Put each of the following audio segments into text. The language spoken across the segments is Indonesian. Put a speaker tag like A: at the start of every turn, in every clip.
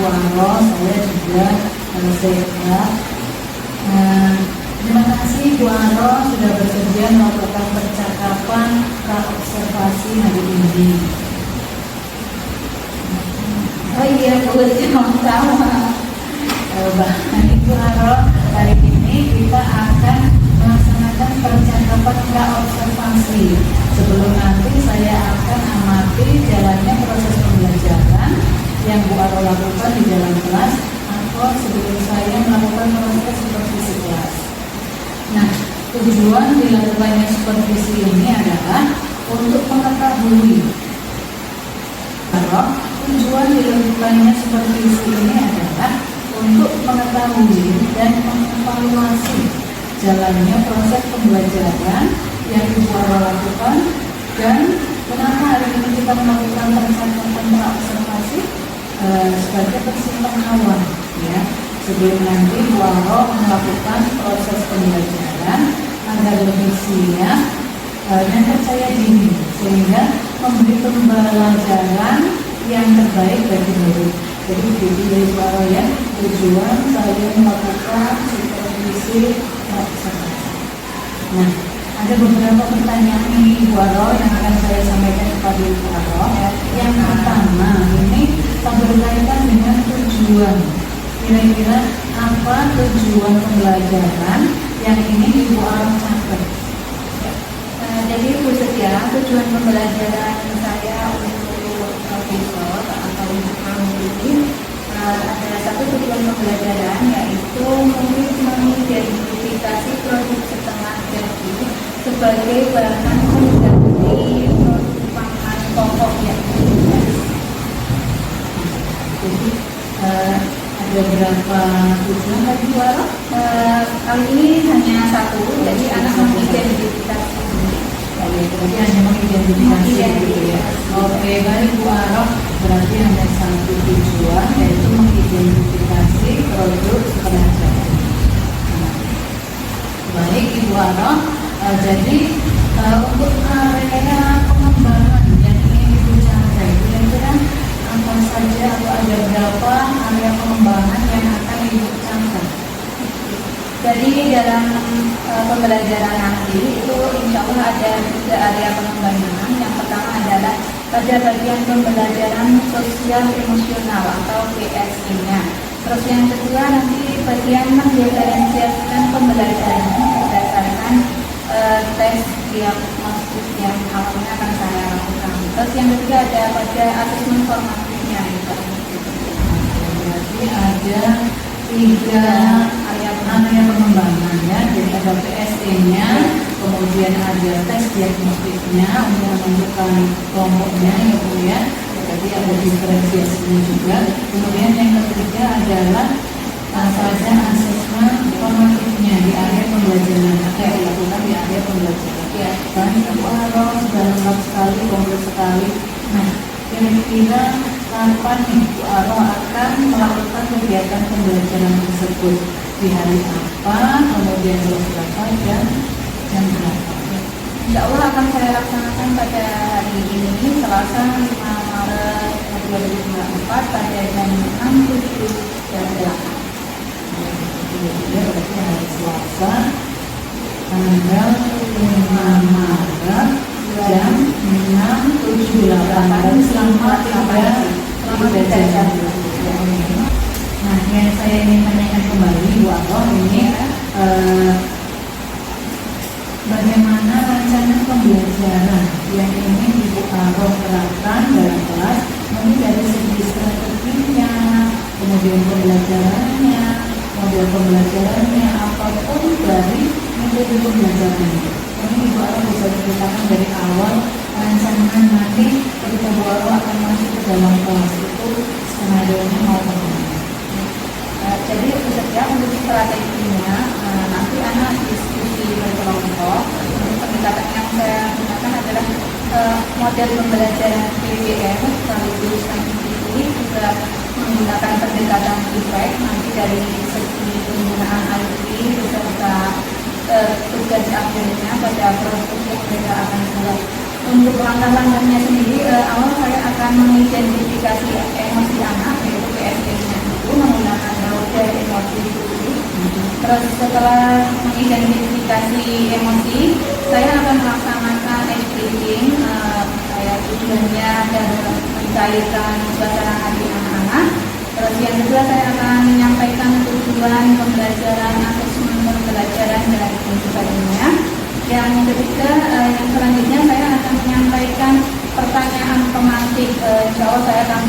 A: Bu Aro, saya juga sehat. Terima kasih Bu Aro sudah bersedia melakukan percakapan praobservasi hari ini. Oh iya, boleh sama-sama. Baik Bu Aro, hari ini kita akan melaksanakan percakapan praobservasi. Sebelum nanti saya akan amati jalannya proses pembelajaran yang Bu Aro lakukan di dalam kelas atau sebelum saya melakukan proses supervisi kelas. Nah, tujuan dilakukannya supervisi ini adalah untuk mengetahui. Tujuan dilakukannya supervisi ini adalah untuk mengetahui dan mengevaluasi jalannya proses pembelajaran yang Ibu Aro lakukan dan kenapa hari ini kita melakukan percakapan praobservasi sebagai persiapan awal, ya, sebelum nanti Bu Aro melakukan proses pembelajaran agar lebih siap dan percaya diri sehingga memberi pembelajaran yang terbaik bagi murid. Jadi begitu dari Bu Aro ya, tujuan saya melakukan supervisi praobservasi. Nah, ada beberapa pertanyaan ini Bu Aro yang akan saya sampaikan kepada Bu Aro. Yang pertama ini berkaitan dengan tujuan. Kira-kira apa tujuan pembelajaran yang ingin Ibu Aro capai?
B: Jadi khususnya tujuan pembelajaran saya untuk profesor atau untuk kamu ini ada satu tujuan pembelajaran, yaitu mengidentifikasi produk setengah jadi sebagai bahan pengganti produk pangan pokok yang
A: Jadi ada berapa tujuan tadi Bu Aro?
B: Kali ini hanya satu, jadi anak mengidentifikasi.
A: Berarti hanya mengidentifikasi gitu ya. Oke, baik Bu Aro, berarti hanya satu tujuan, yaitu mengidentifikasi produk setengah jadi. Baik Ibu Aro, jadi untuk area pengembangan yang ingin Ibu capai, kira-kira apa saja atau ada berapa area pengembangan yang akan Ibu capai?
B: Jadi dalam pembelajaran nanti itu insya Allah ada 3 area pengembangan. Yang pertama adalah pada bagian pembelajaran sosial emosional atau PSE-nya. Terus yang kedua nanti bagian mendiferensiasikan pembelajaran berdasarkan tes diagnostik yang awalnya akan saya lakukan. Terus yang ketiga ada pada asesmen formatifnya.
A: Berarti ada 3 area pengembangan ya, jadi ada PSE-nya, kemudian ada tes diagnostiknya untuk menentukan kelompoknya ya Bu ya, jadi ada diferensiasinya juga. Kemudian yang ketiga adalah pada asesmen formatifnya di area pembelajaran atau yang dilakukan di area pembelajaran. Ya, dan Bu Aro sudah lengkap sekali, komplit sekali. Nah, kira-kira kapan nih Bu Aro akan melakukan kegiatan pembelajaran tersebut? Di hari apa, kemudian berapa dan jam berapa?
B: Insya Allah akan saya laksanakan pada hari ini, Selasa 5 Maret 2024 pada jam 6, 7, dan 8.
A: Berarti hari Selasa tanggal 5 Maret jam 6, 7, 8 selama 3 jam. Nah, yang saya ingin tanyakan kembali Bu Aro ini bagaimana rencana pembelajaran yang ingin Ibu Aro terapkan dalam kelas, mungkin dari segi strateginya, kemudian pembelajarannya, model pembelajarannya, apapun dari metode pembelajaran itu. Mungkin Ibu Aro bisa ceritakan dari awal rencana nanti ketika Bu Aro akan masuk ke dalam kelas itu skenario-nya mau bagaimana?
B: Jadi khususnya untuk strateginya nanti anak diskusi berkelompok. Untuk pendekatan yang saya gunakan adalah model pembelajaran PBM sekaligus saintifik, juga menggunakan pendekatan feedback nanti dari segi penggunaan IT beserta tugas akhirnya pada proses yang mereka akan buat. Untuk langkah-langkahnya sendiri, awal saya akan mengidentifikasi emosi anak, yaitu PSE-nya. mengidentifikasi emosi, saya akan melaksanakan ice breathing. Saya tujuannya adalah mencairkan suasana hati anak-anak. Terus yang kedua, saya akan menyampaikan tujuan pembelajaran, asesmen pembelajaran dari sebagainya. Yang ketiga, yang selanjutnya saya akan menyampaikan pertanyaan pemantik. Insya Allah saya akan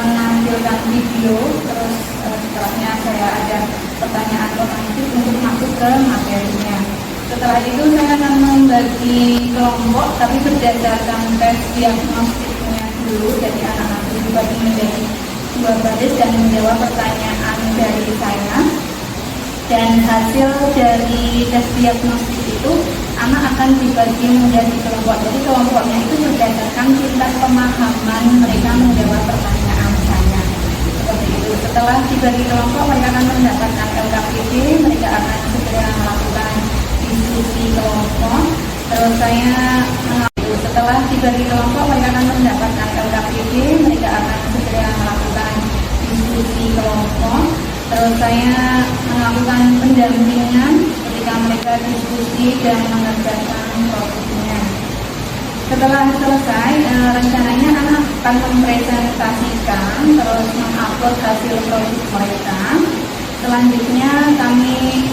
B: menampilkan video, terus setelahnya saya ada pertanyaan pemantik untuk masuk ke materinya. Setelah itu saya akan membagi kelompok, tapi berdasarkan tes diagnostiknya dulu. Jadi anak-anak itu dibagi menjadi 2 baris dan menjawab pertanyaan dari saya. Dan hasil dari tes diagnostik itu anak akan dibagi menjadi kelompok. Jadi kelompoknya itu berdasarkan tingkat pemahaman mereka menjawab pertanyaan saya. Seperti itu. Setelah dibagi kelompok, mereka akan mendapatkan LKPD, mereka akan segera melakukan diskusi kelompok. Terus setelah dibagi kelompok, mereka akan mendapatkan LKPD, mereka akan segera melakukan diskusi kelompok. Terus saya melakukan pendampingan ketika mereka diskusi dan mengerjakan produknya. Setelah selesai, rencananya anak akan mempresentasikan, terus mengupload hasil produk mereka. Selanjutnya kami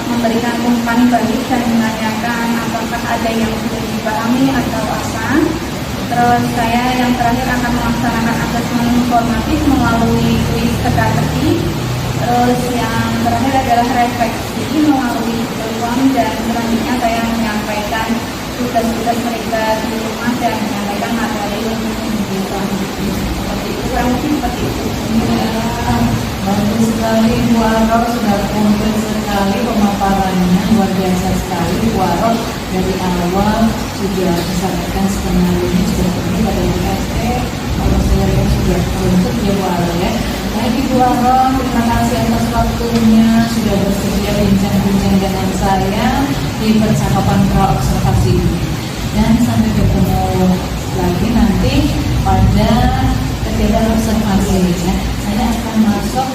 B: memberikan umpan balik dan menanyakan apakah ada yang sudah dipahami atau apa. Terus saya yang terakhir akan melaksanakan asesmen formatif melalui kuis teka-teki. Terus yang terakhir adalah refleksi melalui peluang, dan selanjutnya saya menyampaikan tugas-tugas mereka di rumah dan menyampaikan materi untuk minggu selanjutnya. Seperti itu, kurang lebih seperti itu.
A: Ya, bagus sekali Bu Aro, sudah komplit sekali pemaparannya, luar biasa sekali Bu Aro. Dari awal sudah disampaikan skenario seperti ini pada SD, kalau saya sudah untuk ya Bu Aro ya. Baik Ibu Aro, terima kasih atas waktunya sudah bersedia bincang-bincang dengan saya di percakapan pra-observasi ini. Dan sampai ketemu lagi nanti pada kegiatan observasi ya. Saya akan masuk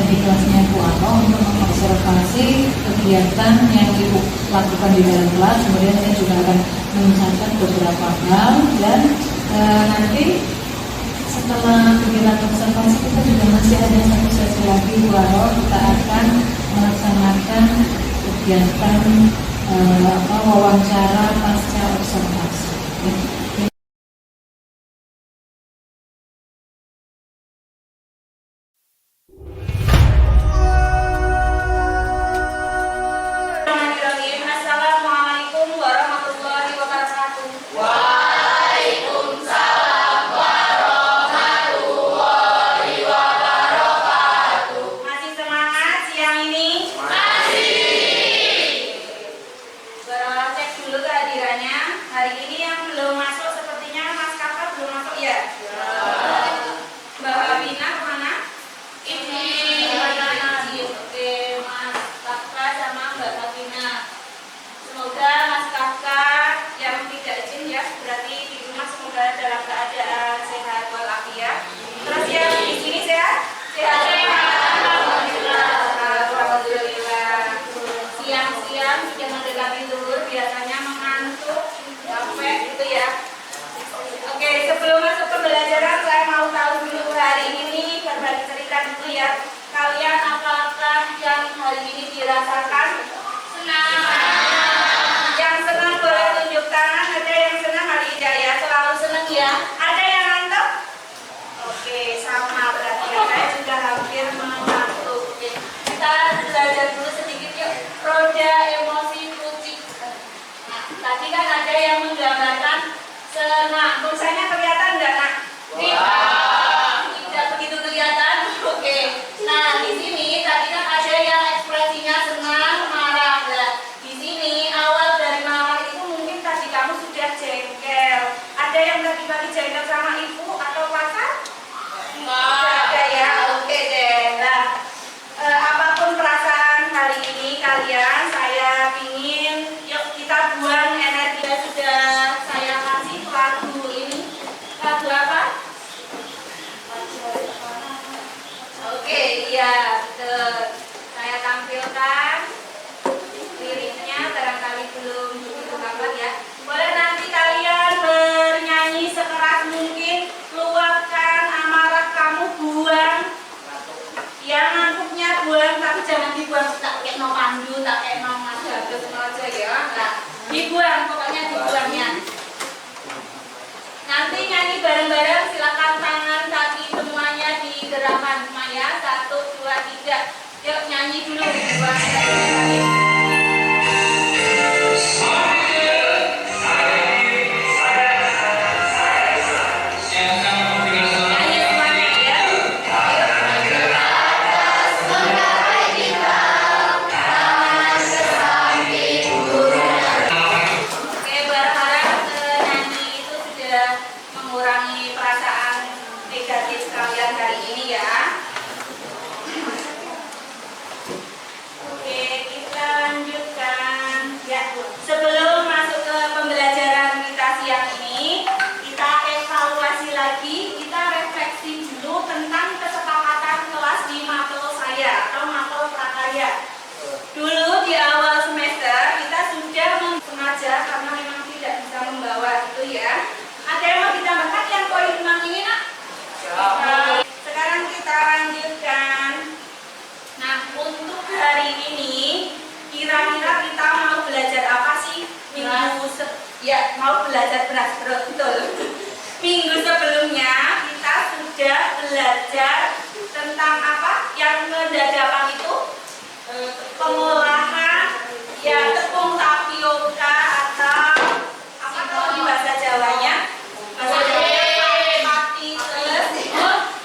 A: di kelasnya Bu Aro untuk mengobservasi kegiatan yang Ibu lakukan di dalam kelas. Kemudian saya juga akan mencatat beberapa hal, dan nanti setelah kegiatan observasi kita juga masih ada satu sesi lagi Bu Aro. Kita akan melaksanakan kegiatan wawancara pasca observasi.
B: Assalamualaikum warahmatullahi wabarakatuh. Masih semangat siang ini? Cek dulu kehadirannya. Hari ini yang belum masuk sepertinya Mas Kakak belum masuk ya? Mbak Habina kemana? Ini oke, Mas Kakak sama Mbak Habina. Semoga Mas Kakak yang tidak izin ya, berarti di rumah semoga dalam keadaan sehat walafiat. Terus yang di sini sehat? Sehat. Alhamdulillah. Siang-siang sudah mendekati zuhur, biasanya mengantuk, capek gitu ya. Oke, sebelum masuk pembelajaran saya mau tahu dulu hari ini, berbagi cerita dulu ya. Kalian apakah yang hari ini dirasakan? Senang. Yang senang boleh tunjuk tangan. Ada yang senang hari ini ya? Selalu senang ya. Ada yang ngantuk? Oke, sama berarti ya. Saya juga hampir mengantuk. Oke, kita belajar dulu sedikit yuk. Roda emosi kucing. Nah, tadi kan ada yang menggambarkan senang. Tulisannya kelihatan nggak nak? Tidak begitu kelihatan. Oke. Nah, di sini tadi kan ada yang ekspresinya senang, marah. Nah, di sini awal dari marah itu mungkin tadi kamu sudah jengkel. Ada yang tadi pagi jengkel sama ibu atau pacar? Tidak ada ya. Oke deh. Nah, apapun perasaan hari ini kalian, saya pingin yuk kita buang energi yang sudah saya kasih lagu ini. Lagu apa? Oke, iya betul. Saya tampilkan.
C: bareng-bareng, silakan tangan kaki semuanya digerakkan semuanya. 1, 2, 3. Yuk nyanyi dulu. 2, 3. Mengurangi perasaan negatif kalian hari ini ya. Oke, kita lanjutkan ya. Sebelum masuk ke pembelajaran kita siang ini, kita evaluasi lagi, kita refleksi dulu tentang kesepakatan kelas di mapel saya atau mapel prakarya. Dulu di awal semester kita sudah sengaja karena memang tidak bisa membawa itu ya. Ada yang mau ditambahkan yang poin 6 ini nak? Sekarang kita lanjutkan. Nah, untuk hari ini kira-kira kita mau belajar apa sih? Ya, mau belajar beras, betul. Minggu sebelumnya kita sudah belajar tentang apa? Yang kedadakan itu pengolahan ya tepung tapioka atau apa kalau di bahasa Jawanya?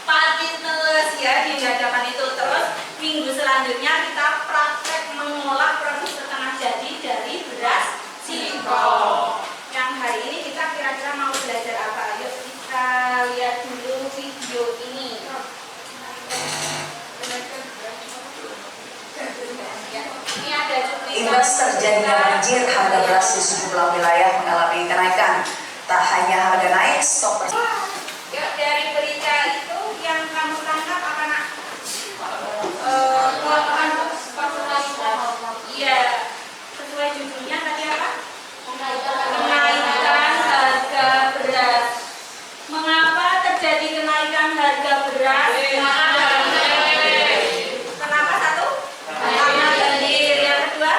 C: Pati teles ya di dadakan itu. Terus minggu selanjutnya kita praktek mengolah produk setengah jadi dari beras singkong. Yang hari ini kita kira-kira mau belajar apa? Yuk kita lihat dulu video ini. Ini ada cuplikan.
D: Imbas terjadinya banjir, harga beras di sejumlah wilayah mengalami kenaikan. Tak hanya harga naik, stok
C: Ya, dari berita itu yang kamu tangkap apa nak? Iya, sesuai judulnya tadi apa? Kenaikan harga beras. Mengapa terjadi kenaikan harga beras? Kenapa satu? Karena banjir. Yang kedua?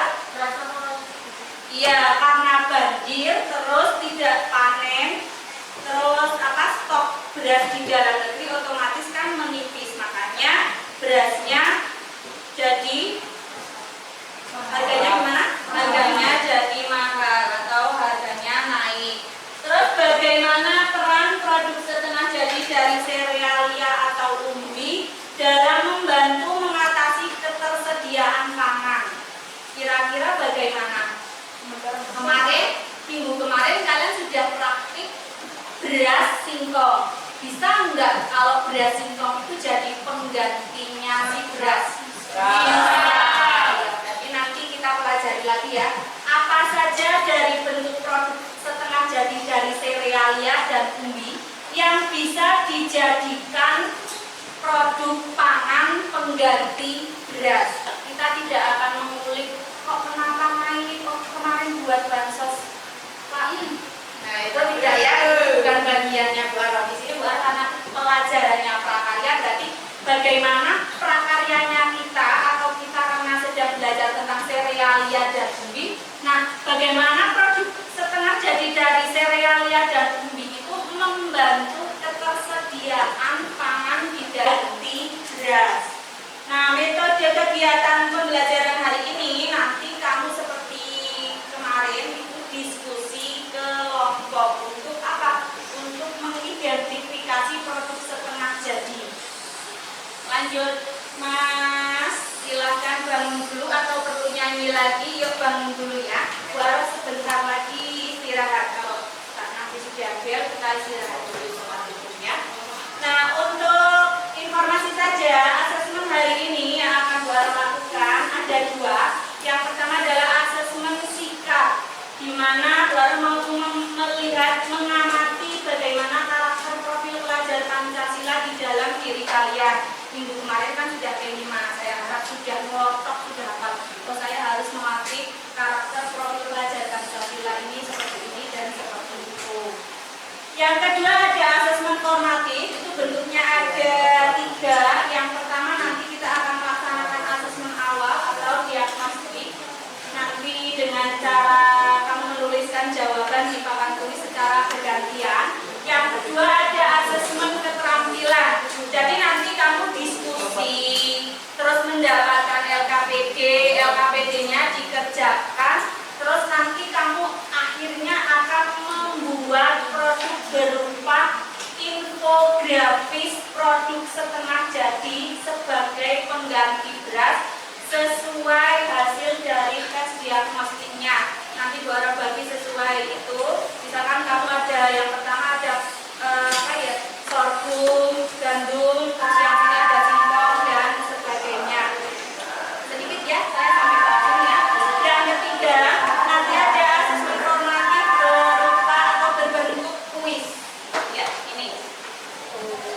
C: Iya, karena banjir, terus tidak panen, terus apa stok beras di dalam negeri otomatis kan menipis, makanya berasnya jadi harganya gimana? Harganya jadi mahal atau harganya naik. Terus bagaimana peran produk setengah jadi dari serealia atau umbi dalam membantu mengatasi ketersediaan pangan? Kira-kira bagaimana? Minggu kemarin kalian sudah praktik beras singkong. Bisa enggak kalau beras singkong itu jadi penggantinya si beras? Bisa. Jadi nanti kita pelajari lagi ya. Apa saja dari bentuk produk setengah jadi dari serealia dan umbi yang bisa dijadikan produk pangan pengganti beras. Kita tidak akan mengulik kok kenapa ini kok kemarin buat bansos Pak. Nah itu tidak ya, bukan bagiannya Bu Ara. Di sini Bu Ara karena pelajarannya prakarya, berarti bagaimana prakaryanya kita atau kita karena sedang belajar tentang serealia dan umbi. Nah, bagaimana produk setengah jadi dari serealia dan umbi itu membantu ketersediaan pangan diganti beras. Nah, metode kegiatan pembelajaran hari ini nanti kamu seperti kemarin itu diskusi kelompok untuk apa? Untuk mengidentifikasi produk setengah jadi. Lanjut, Mas, silahkan bangun dulu atau perlu nyanyi lagi, yuk bangun dulu ya. Baru sebentar lagi istirahat. Kalau nanti sudah bel kita istirahat dulu sholat ya. Nah, untuk informasi saja, asesmen hari ini yang akan Bu Ara lakukan ada dua. Yang pertama adalah asesmen sikap, di mana Bu Ara mau melihat, mengamati bagaimana karakter profil pelajar Pancasila di dalam diri kalian. Minggu kemarin kan sudah P5, saya harap sudah ngotok, sudah hafal. Oh, saya harus mengamati karakter profil pelajar Pancasila ini seperti ini dan seperti itu. Yang kedua ada asesmen formatif, itu bentuknya ada 3. Yang pertama nanti kita akan melaksanakan asesmen awal atau diagnostik. Nanti dengan cara kamu menuliskan jawaban di papan tulis secara bergantian. Yang kedua ada produk setengah jadi sebagai pengganti beras sesuai hasil dari tes diagnostiknya. Nanti Bu Ara bagi sesuai itu. Misalkan kamu ada yang pertama ada sorghum, gandum, terus yang ini ada singkong dan sebagainya. Sedikit ya, saya sampai ke sini ya. Yang ketiga, nanti ada asesmen formatif berupa atau berbentuk kuis. Ya, ini.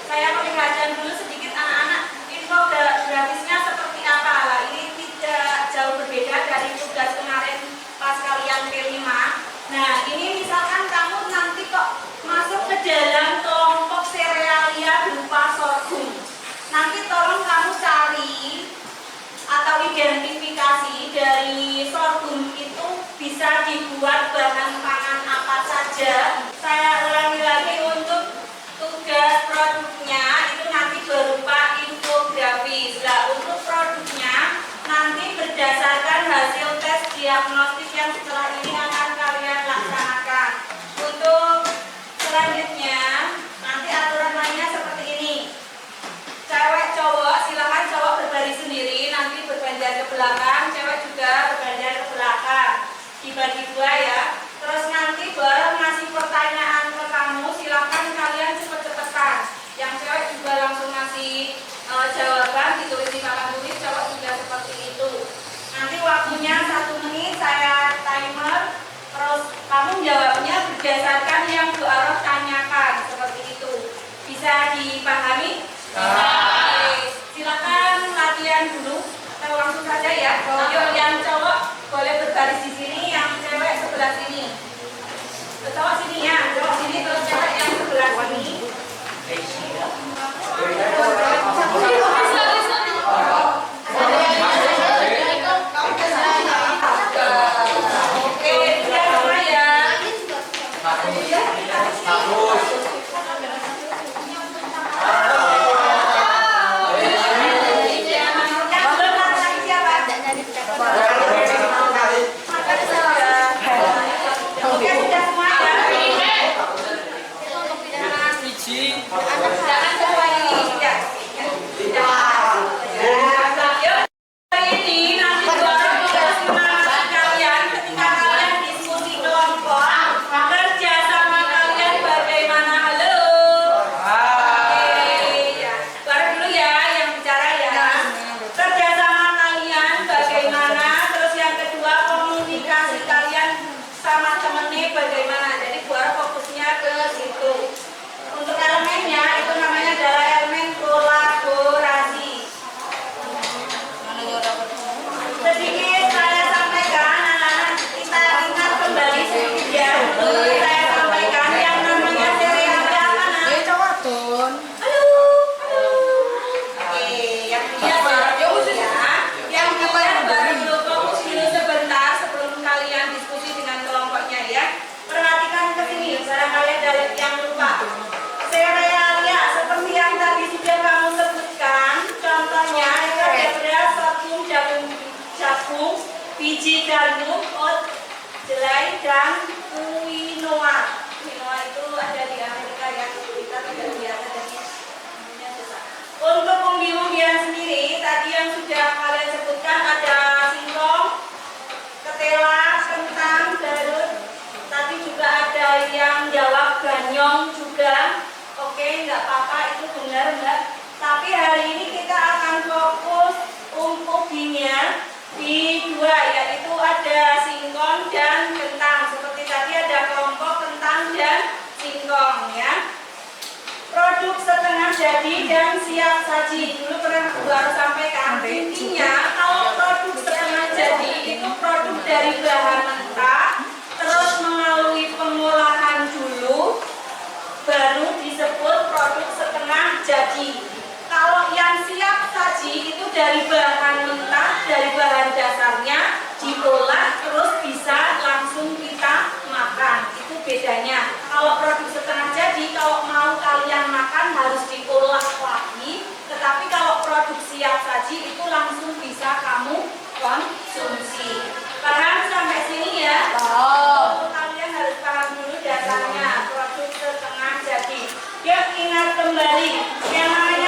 C: Saya perlihatkan dulu sedikit anak-anak infografisnya seperti apa. Lah, ini tidak jauh berbeda dari tugas kemarin pas kalian P5. Nah, ini misalkan kamu nanti kok masuk ke dalam kelompok serealia berupa sorghum. Nanti tolong kamu cari atau identifikasi dari sorghum itu bisa dibuat bahan pangan apa saja. Saya ulangi lagi untuk tugas produknya itu nanti berupa infografis. Nah, untuk produknya nanti berdasarkan hasil tes diagnostik yang setelah ini akan kalian laksanakan. Untuk selanjutnya nanti aturan lainnya seperti ini. Cewek cowok silakan cowok berbaris sendiri, nanti bergantian ke belakang, cewek juga bergantian ke belakang. Dibagi dua ya. Terus nanti baru ngasih pertanyaan ke kamu, silakan kalian cepet-cepetan. Yang cewek juga langsung ngasih jawaban, ditulis di papan tulis, cowok juga seperti itu. Nanti waktunya 1 menit, saya timer. Terus kamu jawabnya berdasarkan yang Bu Ara tanyakan, seperti itu. Bisa dipahami? Oke, silakan latihan dulu. Kita langsung saja ya. Yuk, yang cowok boleh berbaris di sini, yang cewek sebelah sini. Cowok sini ya, cowok sini terus cewek yang sebelah sini. Oke, siap semua ya. Biji gandum, oat, jelai, dan quinoa. Quinoa itu ada di Amerika ya, kita tidak biasa jadi namanya susah. Untuk umbi-umbian sendiri, tadi yang sudah kalian sebutkan ada singkong, ketela, kentang, garut. Tadi juga ada yang jawab ganyong juga. Oke, nggak apa-apa, itu benar Mbak. Tapi hari ini kita akan fokus umbinya di dua, yaitu ada singkong dan kentang. Seperti tadi ada kelompok kentang dan singkong ya. Produk setengah jadi dan siap saji. Dulu pernah baru sampaikan, intinya kalau produk setengah jadi itu produk dari bahan mentah, terus melalui pengolahan dulu, baru disebut produk setengah jadi. Kalau yang siap saji itu dari bahan mentah, dari bahan dasarnya diolah terus bisa langsung kita makan. Itu bedanya. Kalau produk setengah jadi, kalau mau kalian makan harus diolah lagi. Tetapi kalau produk siap saji itu langsung bisa kamu konsumsi. Paham sampai sini ya? Kalian harus paham dulu dasarnya produk setengah jadi. Yuk ingat kembali yang namanya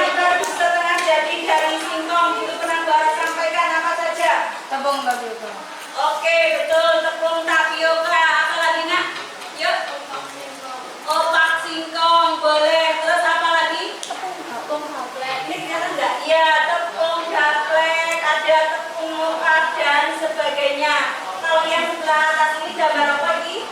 B: tepung tapioka.
C: Oke, betul, tepung tapioka. Apa lagi nak? Yuk. Opak singkong boleh. Terus apa lagi?
B: Tepung gaplek.
C: Ini kelihatan nggak? Iya, tepung gaplek, ada tepung moka dan sebagainya. Kalau yang sebelah atas ini gambar apa ini?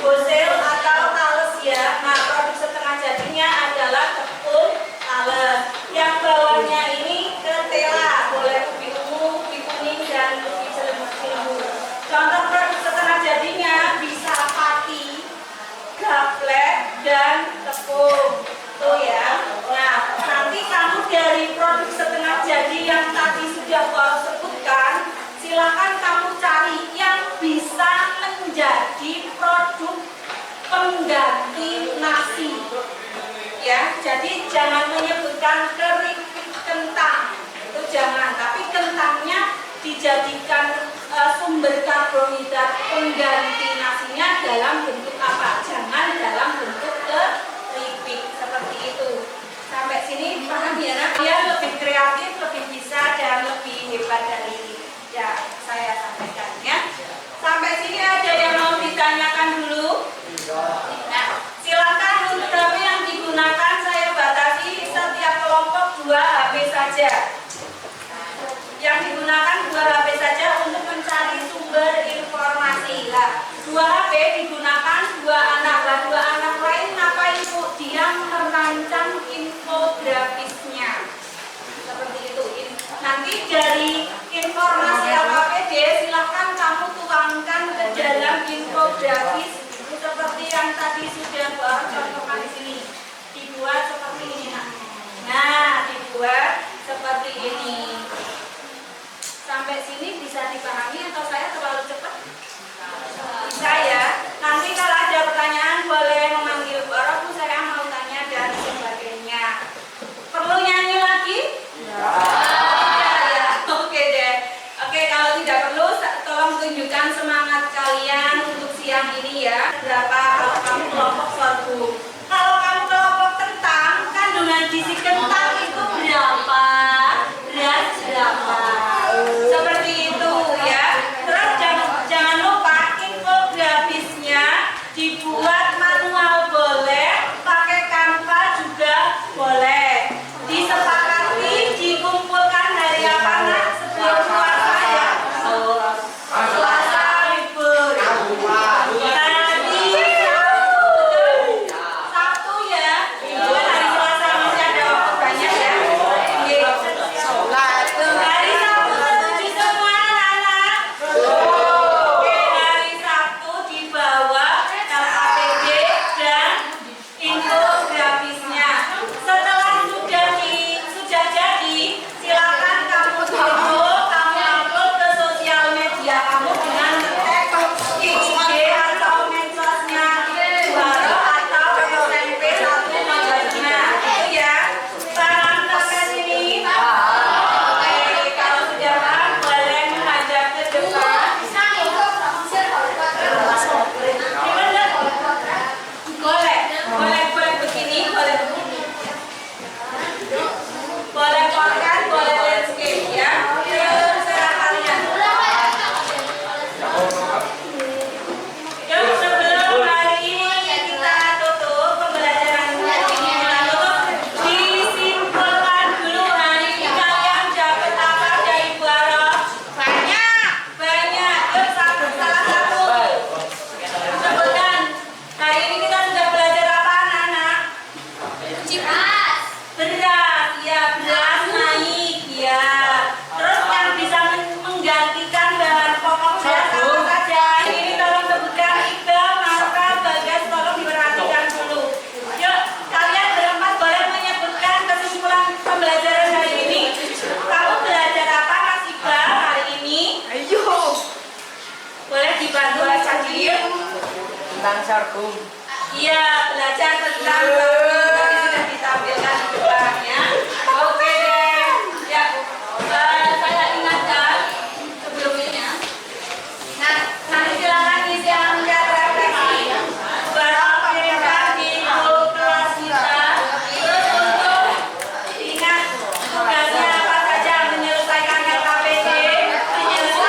C: Bosel atau tales ya. Nah, produk setengah jadinya adalah tepung tales. Yang bawahnya ini ketela, boleh ubi ungu, ubi kuning dan ubi selembu. Contoh produk setengah jadinya bisa pati, gaplek dan tepung. Tuh ya. Nah, nanti kamu dari produk setengah jadi yang tadi sudah Bapak sebutkan, silakan kamu cari yang bisa menjadi produk pengganti nasi. Ya, jadi jangan menyebutkan keripik kentang, itu jangan. Tapi kentangnya dijadikan sumber karbohidrat pengganti nasinya dalam bentuk apa? Jangan dalam bentuk keripik seperti itu. Sampai sini paham ya nak? Dia lebih kreatif, lebih bisa dan lebih hebat dari ya saya sampaikan ya. Sampai sini ada yang mau ditanyakan dulu? Nah, silakan untuk HP yang digunakan saya batasi setiap kelompok 2 HP saja. Yang digunakan 2 HP saja untuk mencari sumber informasi. Lah, 2 HP digunakan 2 anak. Lah, 2 anak lain ngapain Bu? Dia merancang infografisnya. Seperti itu. Nanti dari informasi AKPD silahkan kamu tuangkan ke dalam infografis seperti yang tadi sudah Bapak contohkan di sini. Dibuat seperti ini nak. Nah, dibuat seperti ini. Sampai sini bisa dipahami atau saya terlalu cepat? Bisa ya. Nanti kalau ada pertanyaan boleh memanggil Bu, saya mau tanya dan sebagainya. Perlu nyanyi lagi? Ya. Ya. Oke deh. Oke, kalau tidak perlu tolong tunjukkan semangat kalian untuk siang ini ya. Berapa kalau kamu kelompok sorghum? Kalau kamu kelompok kentang, kandungan gizi kentang itu berapa? Beras berapa? Seperti itu ya. Terus jangan lupa infografisnya dibuat manual boleh, pakai Canva juga boleh. Disepakati dikumpulkan hari apa nak? Sebelum puasa ya. Puasa libur. Tadi Sabtu ya. Itu kan hari Selasa masih ada waktu banyak ya. Hari Sabtu setuju semua anak-anak? Oke, hari Sabtu dibawa LKPD dan infografisnya. Setelah sudah jadi, silakan kamu download, kamu upload ke sosial media kamu dengan tag IG atau medsosnya Baru atau SMP 1 Majalengka. Itu ya. Paham sampai sini? Oke, kalau sudah paham boleh menghadap ke depan. Gimana? Boleh begini, boleh begini. Boleh podcast, boleh landscape ya. Terserah kalian. Yuk, sebelum hari ini kita tutup pembelajaran hari ini, disimpulkan dulu hari ini kalian dapat apa dari Bu Aroh? Banyak. Yuk, salah satu. Sebutkan. Hari ini kita sudah belajar apa anak-anak? Beras, ya beras naik ya. Terus yang bisa menggantikan bahan pokok beras apa saja? Ini tolong sebutkan Iqbal, Marka, Bagas, tolong diperhatikan dulu. Yuk, kalian berempat boleh menyebutkan kesimpulan pembelajaran hari ini. Kamu belajar apa Mas Iqbal hari ini? Ayo. Boleh dibantu Mas Cadir?
E: Tentang sorghum.
C: Iya, belajar tentang sorghum tadi sudah ditampilkan di depannya. Oke deh. Ya, saya ingatkan sebelumnya. Nah, nanti silakan isi angkat refleksi. Barang kirimkan di grup kelas kita. Terus untuk ingat tugasnya apa saja, menyelesaikan LKPD, menyelesaikan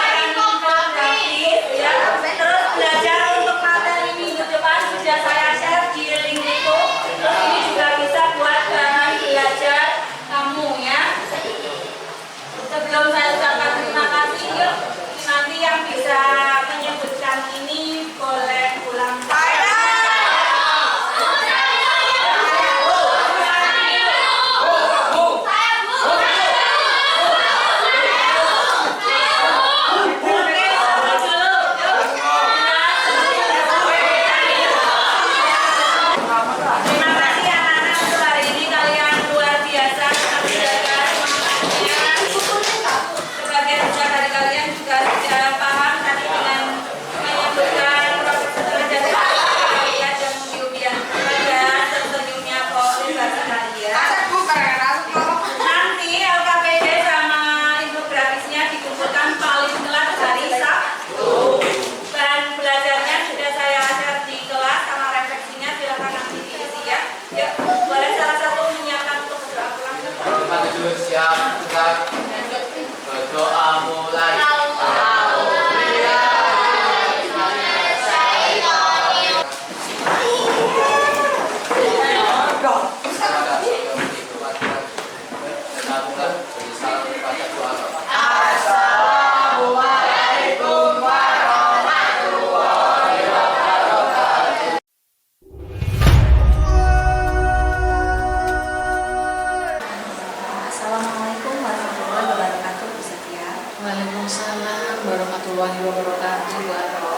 A: warahmatullahi wabarakatuh. Bu Aro.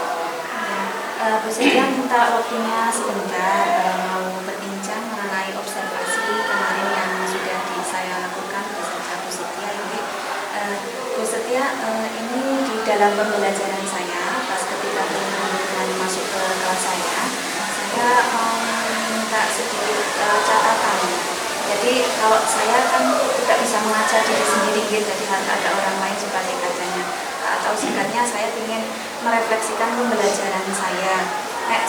B: Bu Setia minta waktunya sebentar mau berbincang mengenai observasi kemarin yang sudah saya lakukan beserta Bu Setia ini. Bu Setia, ini di dalam pembelajaran saya pas ketika teman-teman masuk ke kelas saya mau minta sedikit catatan. Jadi kalau saya kan tidak bisa mengajar diri sendiri gitu, jadi harus ada orang lain sebagai kacanya. Atau singkatnya saya ingin merefleksikan pembelajaran saya.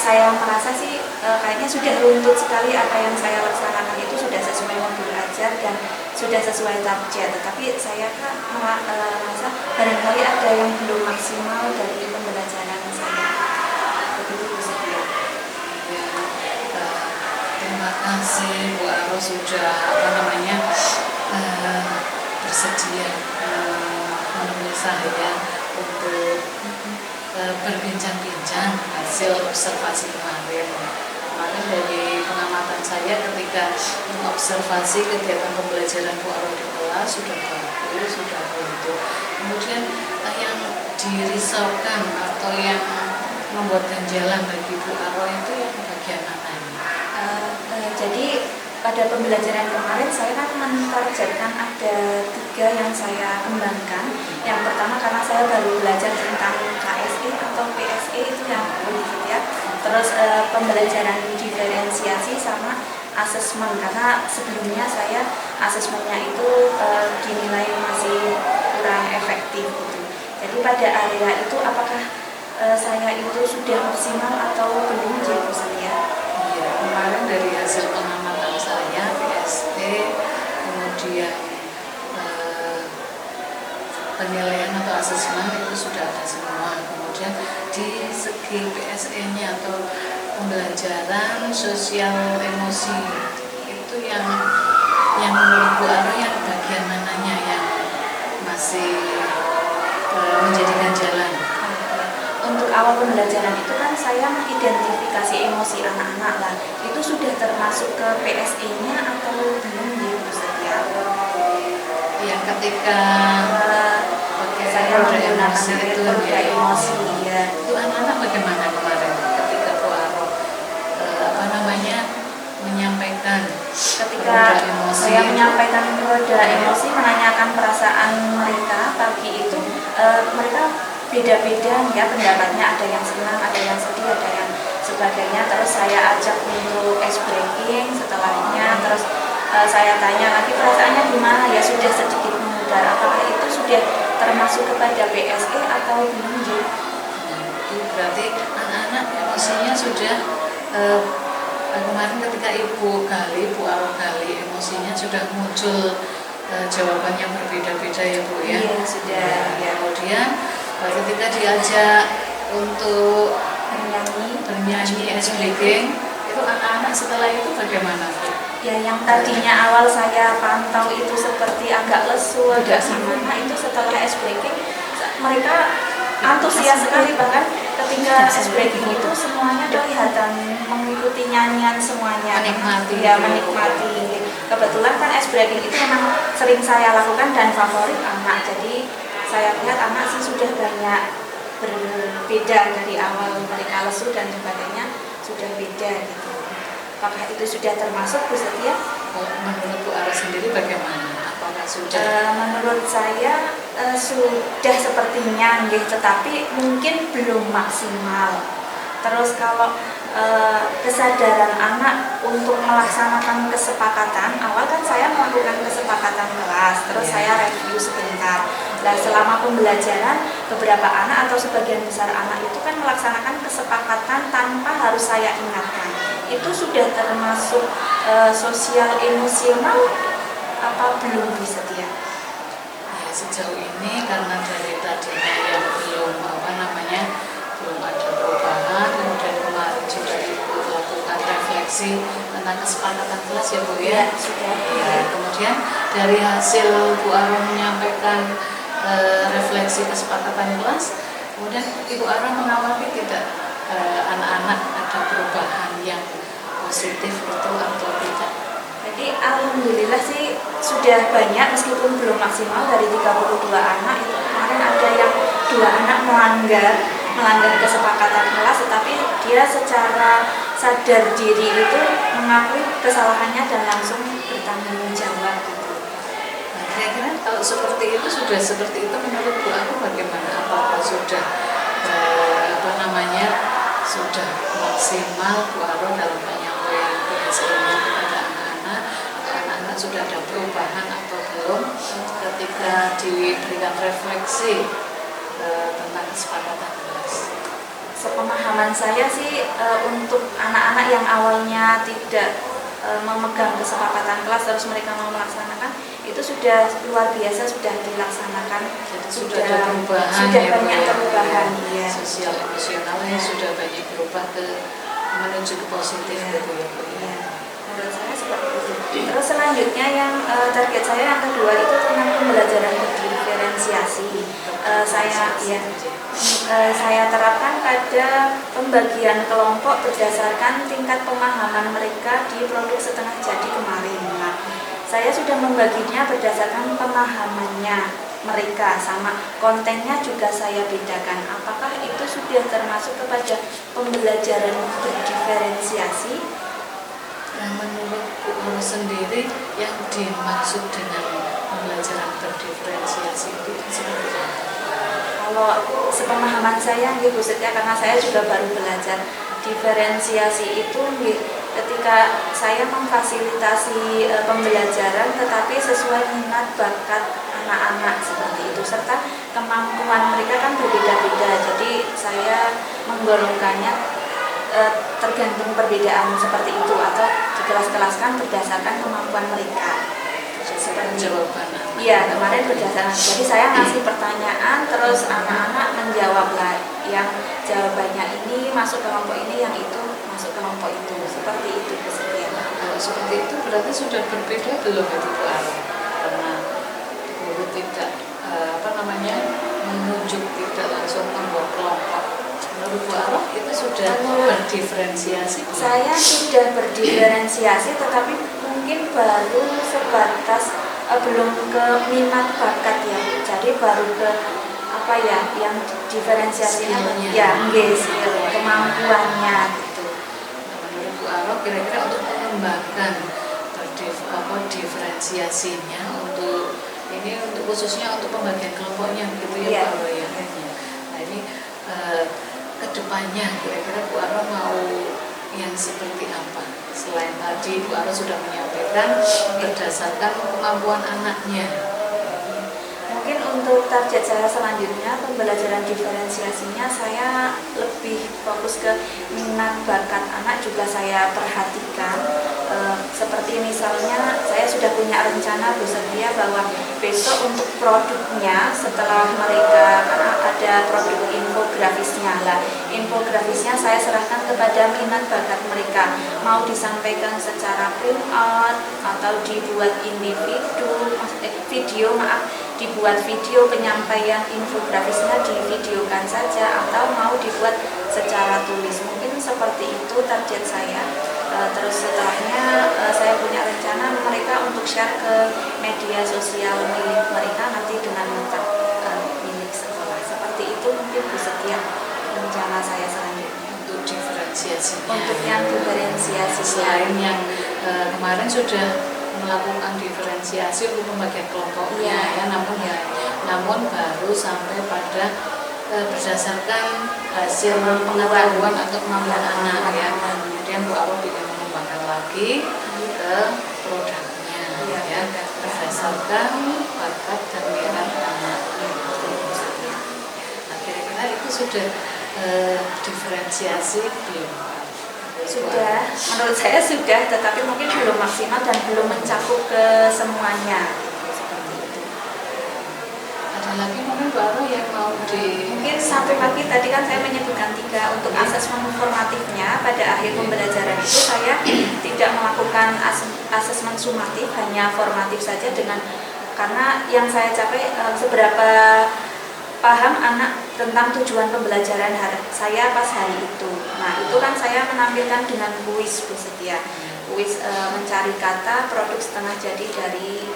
B: Saya merasa sih kayaknya sudah runtut sekali apa yang saya laksanakan itu sudah sesuai modul ajar dan sudah sesuai target. Tetapi saya kan merasa barangkali ada yang belum maksimal dari pembelajaran saya. Begitu Bu Setia.
A: Terima kasih Bu Aro sudah bersedia menemui saya untuk berbincang-bincang hasil observasi kemarin. Kemarin dari pengamatan saya ketika mengobservasi kegiatan pembelajaran Bu Aro di kelas sudah bagus, sudah bentuk. Kemudian yang dirisaukan atau yang membuat ganjalan bagi Bu Aro itu yang bagian mananya?
B: Jadi pada pembelajaran kemarin saya kan mentargetkan ada 3 yang saya kembangkan. Yang pertama karena saya baru belajar tentang KSE atau PSE itu yang begitu ya. Terus pembelajaran diferensiasi sama asesmen karena sebelumnya saya asesmennya itu dinilai masih kurang efektif gitu. Jadi pada area itu apakah saya itu sudah maksimal atau belum jadi saya?
A: Iya, kemarin dari hasil pengamatan saya PST, kemudian penilaian atau asesmen itu sudah ada semua. Kemudian di segi PSE-nya atau pembelajaran sosial emosi itu yang menurut Bu Aro yang bagian mananya yang masih menjadi ganjalan?
B: Untuk awal pembelajaran itu kan saya mengidentifikasi emosi anak-anak lah. Itu sudah termasuk ke PSE-nya atau belum di Setia?
A: Ya, ketika
B: saya menggunakan metode emosi ya.
A: Itu anak-anak bagaimana kemarin ketika Bu Aro menyampaikan
B: ketika saya menyampaikan roda emosi, menanyakan perasaan mereka pagi itu, mereka beda-beda ya pendapatnya, ada yang senang, ada yang sedih, ada yang sebagainya. Terus saya ajak untuk ice breaking setelahnya, terus saya tanya lagi perasaannya gimana, ya sudah sedikit memudar, apakah itu sudah termasuk kepada PSE atau belum?
A: Itu berarti anak-anak emosinya sudah kemarin ketika Ibu Aro gali emosinya sudah muncul jawabannya berbeda-beda ya Bu ya?
B: Iya sudah ya.
A: Kemudian ketika diajak untuk bernyanyi ice breaking, itu anak-anak setelah itu bagaimana Bu?
B: Ya yang tadinya awal saya pantau itu seperti agak lesu, agak gimana, itu setelah ice breaking mereka antusias sekali, bahkan ketika ice breaking itu semuanya kelihatan mengikuti nyanyian semuanya, menikmati. Kebetulan kan ice breaking itu memang sering saya lakukan dan favorit anak, jadi saya lihat anak sih sudah banyak berbeda dari awal mereka lesu dan sebagainya, sudah beda gitu. Apakah itu sudah termasuk Bu Setia?
A: Menurut Bu Aro sendiri bagaimana? Apakah sudah?
B: Menurut saya sudah sepertinya, tetapi mungkin belum maksimal. Terus kalau kesadaran anak untuk melaksanakan kesepakatan, awal kan saya melakukan kesepakatan kelas, terus saya review sebentar. Dan selama pembelajaran beberapa anak atau sebagian besar anak itu kan melaksanakan kesepakatan tanpa harus saya ingatkan. Itu sudah termasuk sosial emosional apa belum Bu Setia?
A: Ya, sejauh ini karena dari tadinya yang belum ada perubahan, kemudian kemarin juga Ibu lakukan refleksi tentang kesepakatan kelas ya Bu ya?
B: Sudah.
A: Ya, kemudian dari hasil Bu Aro menyampaikan refleksi kesepakatan kelas, kemudian Ibu Aro mengawali tidak anak-anak ada perubahan yang positif itu atau tidak?
B: Jadi alhamdulillah sih sudah banyak, meskipun belum maksimal. Dari 32 anak itu kemarin ada yang
F: dua anak melanggar kesepakatan kelas, tetapi dia secara sadar diri itu mengakui kesalahannya dan langsung bertanggung jawab gitu.
A: Nah, kira-kira kalau seperti itu sudah seperti itu menurut Bu Aro bagaimana? Apakah sudah sudah maksimal Bu Aro dalam menyampaikan PSL-nya kepada anak-anak? Anak-anak sudah ada perubahan atau belum ketika diberikan refleksi tentang kesepakatan kelas?
F: Sepemahaman saya sih untuk anak-anak yang awalnya tidak memegang kesepakatan kelas terus mereka mau melaksanakan, itu sudah luar biasa, sudah dilaksanakan.
A: Jadi sudah ada perubahan,
F: sudah
A: ya,
F: banyak perubahan ya.
A: Sosial emosionalnya sudah banyak berubah menuju ke positif gitu ya Bu.
F: Ya, menurut saya seperti itu. Terus selanjutnya yang target saya yang kedua itu tentang pembelajaran berdiferensiasi. Saya terapkan pada pembagian kelompok berdasarkan tingkat pemahaman mereka di produk setengah jadi kemarin. Nah, saya sudah membaginya berdasarkan pemahamannya mereka, sama kontennya juga saya bedakan. Apakah itu sudah termasuk kepada pembelajaran berdiferensiasi?
A: Nah, menurut Bu Aro sendiri yang dimaksud dengan pembelajaran berdiferensiasi itu seperti apa?
F: Kalau sepemahaman saya, Bu Setia, karena saya juga baru belajar diferensiasi itu ketika saya memfasilitasi pembelajaran tetapi sesuai minat bakat anak-anak seperti itu, serta kemampuan mereka kan berbeda-beda, jadi saya menggolongkannya tergantung perbedaan seperti itu atau dikelas-kelaskan berdasarkan kemampuan mereka. Seperti
A: jawaban.
F: Iya, kemarin berdasarkan. Jadi saya ngasih pertanyaan, terus anak-anak menjawab lah. Yang jawabannya ini masuk kelompok ini, yang itu masuk kelompok itu. Seperti itu kesediaan.
A: Kalau seperti itu berarti sudah berbeda belum itu Bu Aro? Karena guru tidak menunjuk, tidak langsung membuat kelompok. Menurut Bu Aro itu sudah berdiferensiasi?
F: Saya sudah berdiferensiasi, tetapi mungkin baru sebatas belum ke minat bakat ya. Jadi baru ke yang diferensiasinya ya, kemampuannya gitu.
A: Menurut Bu Aro kira-kira untuk mengembangkan diferensiasinya untuk khususnya untuk pembagian kelompoknya gitu ya, Bu Aro ya. Nah ini kedepannya kira-kira Bu Aro mau yang seperti apa? Selain tadi Bu Aro sudah menyampaikan berdasarkan kemampuan anaknya.
F: Mungkin untuk target saya selanjutnya pembelajaran diferensiasinya saya lebih fokus ke minat bakat anak juga saya perhatikan. Seperti misalnya saya sudah punya rencana Bu Setia bahwa besok untuk produknya setelah mereka, karena ada produk infografisnya lah, infografisnya saya serahkan kepada minat bakat mereka, mau disampaikan secara print out atau dibuat dibuat video penyampaian infografisnya divideokan saja atau mau dibuat secara tulis. Mungkin seperti itu target saya. Terus setelahnya saya punya rencana mereka untuk share ke media sosial milik mereka nanti dengan lengkap milik sekolah. Seperti itu mungkin Bu Setia rencana saya selanjutnya.
A: Untuk diferensiasinya.
F: Untuk yang diferensiasi
A: selain yang kemarin sudah melakukan diferensiasi untuk pembagian kelompoknya namun baru sampai pada berdasarkan hasil pengetahuan atau kemampuan anak ya. Kemudian Bu Aro ingin mengembangkan lagi ke produknya ya, berdasarkan bakat dan minat anak. Nah, kira-kira itu sudah diferensiasi belum?
F: Sudah, menurut saya sudah, tetapi mungkin belum maksimal dan belum mencakup ke semuanya. Seperti itu.
A: Ada lagi mungkin baru yang mau
F: mungkin sampai pagi tadi kan saya menyebutkan 3 untuk asesmen formatifnya. Pada akhir pembelajaran itu saya tidak melakukan asesmen sumatif, hanya formatif saja karena yang saya capai seberapa paham anak tentang tujuan pembelajaran saya pas hari itu. Nah itu kan saya menampilkan dengan kuis Bu Setia, kuis mencari kata produk setengah jadi dari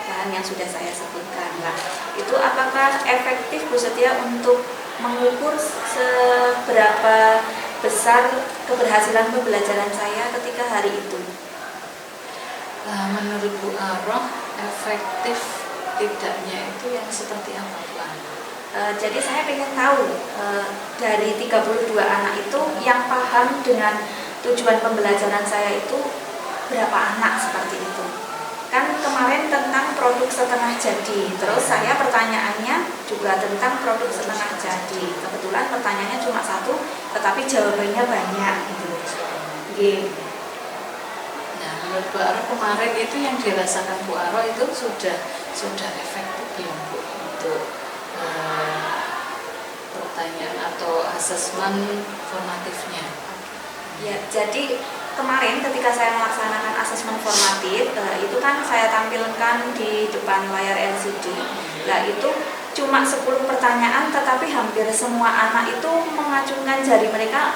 F: bahan kegiatan yang sudah saya sebutkan. Nah, itu apakah efektif Bu Setia untuk mengukur seberapa besar keberhasilan pembelajaran saya ketika hari itu?
A: Menurut Bu Aroh, efektif tidaknya itu yang seperti apa Bu Aroh?
F: Jadi saya ingin tahu dari 32 anak itu yang paham dengan tujuan pembelajaran saya itu berapa anak seperti itu. Kan kemarin tentang produk setengah jadi, terus saya pertanyaannya juga tentang produk setengah jadi. Kebetulan pertanyaannya cuma satu, tetapi jawabannya banyak gitu.
A: Nah, menurut Bu Aroh kemarin itu yang dirasakan Bu Aroh itu sudah efektif belum Bu untuk pertanyaan atau asesmen formatifnya?
F: Ya, jadi kemarin ketika saya melaksanakan asesmen formatif, itu kan saya tampilkan di depan layar LCD. Nah, itu cuma 10 pertanyaan, tetapi hampir semua anak itu mengacungkan jari mereka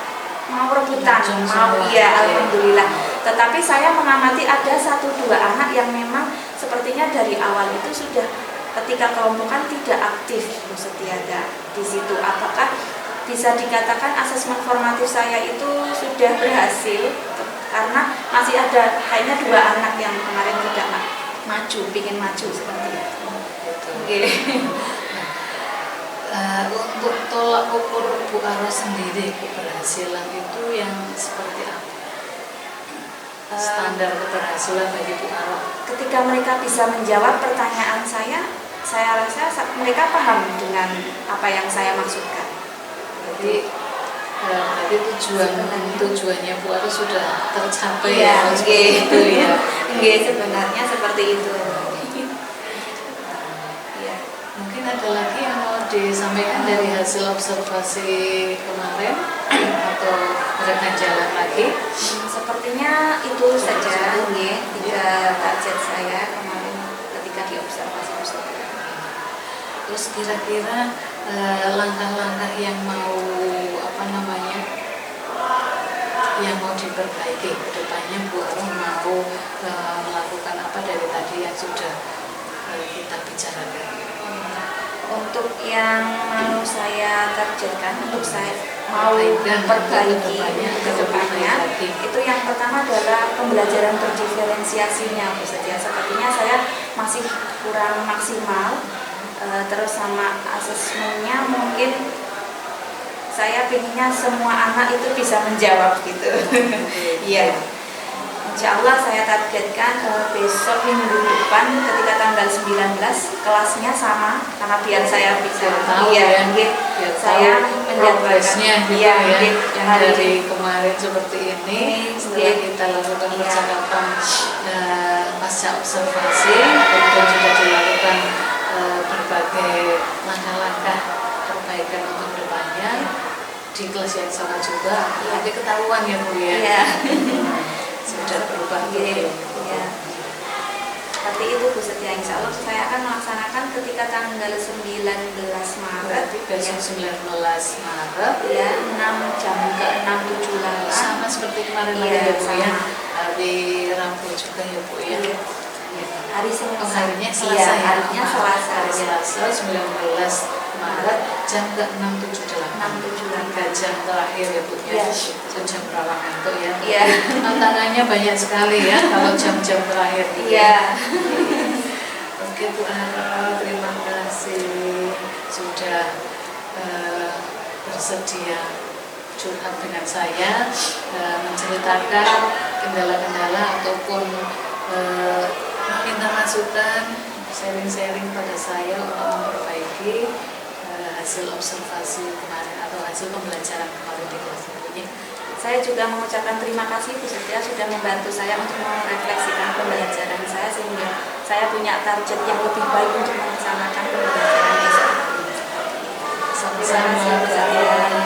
F: mau rebutan, alhamdulillah. Tetapi saya mengamati ada 1-2 anak yang memang sepertinya dari awal itu sudah ketika kelompokan tidak aktif Bu Setiada di situ. Apakah bisa dikatakan asesmen formatif saya itu sudah berhasil? Karena masih ada kayaknya 2 anak yang kemarin tidak maju, ingin maju seperti itu.
A: Untuk tolak ukur Bu Aroh sendiri keberhasilan itu yang seperti apa? Standar keberhasilan bagi Bu Aroh?
F: Ketika mereka bisa menjawab pertanyaan saya rasa mereka paham dengan apa yang saya maksudkan.
A: Jadi tujuannya Bu Aroh sudah tercapai
F: ya,
A: itu ya.
F: Sebenarnya seperti itu. Ya.
A: Mungkin ada lagi yang mau disampaikan dari hasil observasi kemarin atau ada jalan lagi?
F: Sepertinya itu saja, 3 target saya kemarin ketika diobservasi.
A: Terus kira-kira langkah-langkah yang mau yang mau diperbaiki ke depannya Bu Aroh mau melakukan apa dari tadi yang sudah kita bicarakan?
F: Untuk yang mau saya targetkan, untuk saya mau perbaiki ke depannya, itu yang pertama adalah pembelajaran berdiferensiasinya Bu Setia. Sepertinya saya masih kurang maksimal. Terus sama asesmennya mungkin saya pinginnya semua anak itu bisa menjawab gitu. Iya. Insya Allah saya targetkan besok minggu depan ketika tanggal 19 kelasnya sama, karena biar saya bisa saya menjadwalkan
A: yang dari kemarin seperti ini. Setelah kita lakukan percakapan pasca observasi, kemudian juga dilakukan berbagai langkah-langkah perbaikan untuk kedepannya di kelas yang sama juga. Nanti ketahuan ya Bu ya. Sudah berubah
F: ya. Seperti itu Bu Setia. Insya Allah saya akan melaksanakan ketika tanggal 19 Maret.
A: Besok 19 Maret
F: ya, 6 jam ke 6.78.
A: Sama seperti kemarin lagi ya Bu ya. Hari Rabu juga ya Bu ya.
F: Hari Selasa.
A: Harinya Selasa ya.
F: Harinya Selasa.
A: Hari Selasa 19 Maret jam ke 6.78. 3 jam terakhir ya Bu ya. Itu jam rawan ngantuk ya.
F: Iya.
A: Tantangannya banyak sekali ya kalau jam-jam terakhir.
F: Iya.
A: Oke Bu Aroh, terima kasih sudah bersedia curhat dengan saya, menceritakan kendala-kendala ataupun minta masukan, sharing-sharing pada saya untuk memperbaiki hasil observasi kemarin atau hasil pembelajaran kemarin di kelas ini.
F: Saya juga mengucapkan terima kasih Bu Setia sudah membantu saya untuk merefleksikan pembelajaran saya sehingga saya punya target yang lebih baik untuk melaksanakan pembelajaran besok.
A: Sama-sama.